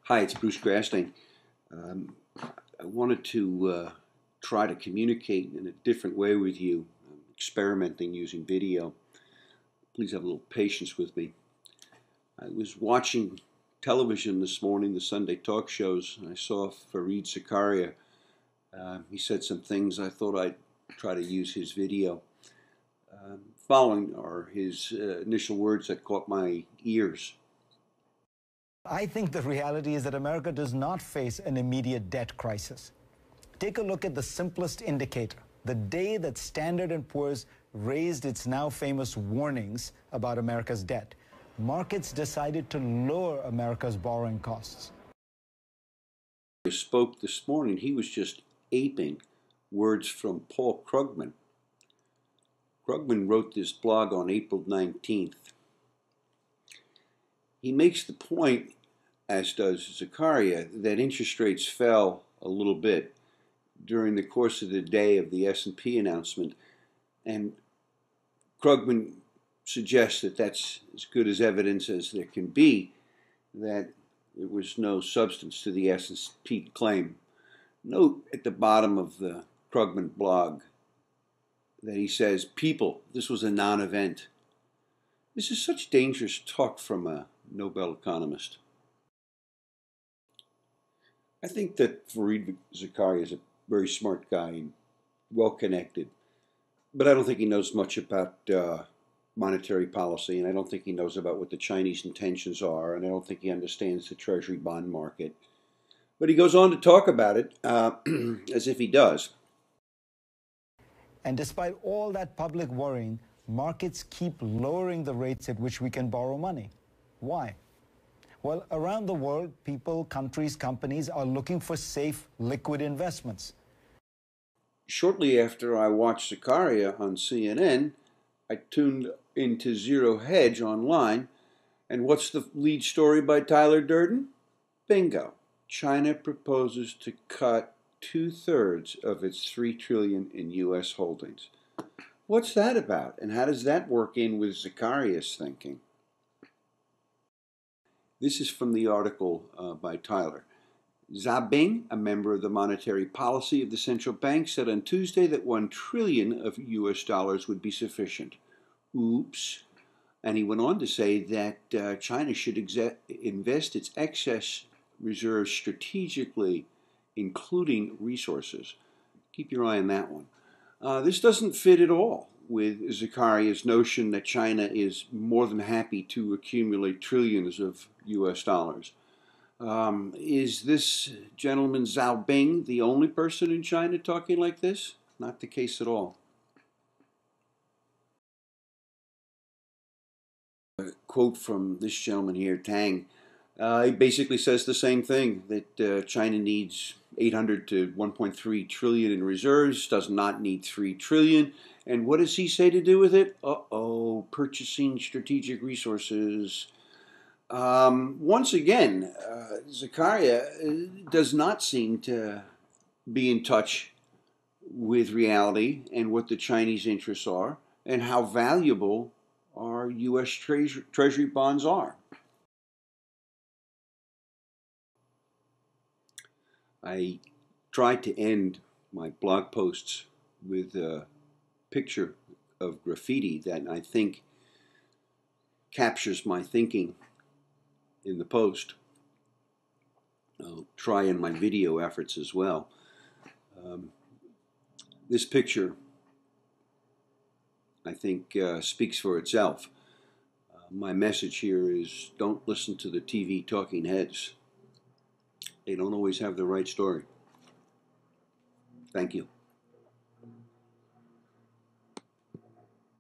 Hi, it's Bruce Grasstein. I wanted to try to communicate in a different way with you. I'm experimenting using video. Please have a little patience with me. I was watching television this morning, the Sunday talk shows, and I saw Fareed Zakaria. He said some things. I thought I'd try to use his video. Following are his initial words that caught my ears. I think the reality is that America does not face an immediate debt crisis. Take a look at the simplest indicator. The day that Standard & Poor's raised its now famous warnings about America's debt, markets decided to lower America's borrowing costs. I spoke this morning, he was just aping words from Paul Krugman. Krugman wrote this blog on April 19th. He makes the point, as does Zakaria, that interest rates fell a little bit during the course of the day of the S&P announcement, and Krugman suggests that that's as good as evidence as there can be that there was no substance to the S&P claim. Note at the bottom of the Krugman blog that he says, "People, this was a non-event." This is such dangerous talk from a Nobel economist. I think that Fareed Zakaria is a very smart guy and well-connected, but I don't think he knows much about monetary policy, and I don't think he knows about what the Chinese intentions are, and I don't think he understands the Treasury bond market. But he goes on to talk about it as if he does. And despite all that public worrying, markets keep lowering the rates at which we can borrow money. Why? Well, around the world, people, countries, companies are looking for safe, liquid investments. Shortly after I watched Zakaria on CNN, I tuned into Zero Hedge online, and what's the lead story by Tyler Durden? Bingo. China proposes to cut 2/3 of its $3 trillion in U.S. holdings. What's that about, and how does that work in with Zakaria's thinking? This is from the article by Tyler. Xi Bing, a member of the monetary policy of the central bank, said on Tuesday that $1 trillion of U.S. dollars would be sufficient. Oops. And he went on to say that China should invest its excess reserves strategically, including resources. Keep your eye on that one. This doesn't fit at all with Zakaria's notion that China is more than happy to accumulate trillions of U.S. dollars. Is this gentleman Xi Bing the only person in China talking like this? Not the case at all. A quote from this gentleman here, Tang. He basically says the same thing, that China needs 800 to 1.3 trillion in reserves, does not need 3 trillion. And what does he say to do with it? Purchasing strategic resources. Once again, Zakaria does not seem to be in touch with reality and what the Chinese interests are and how valuable our U.S. Treasury bonds are. I tried to end my blog posts with a picture of graffiti that I think captures my thinking in the post. I'll try in my video efforts as well. This picture, I think, speaks for itself. My message here is don't listen to the TV talking heads. They don't always have the right story. Thank you.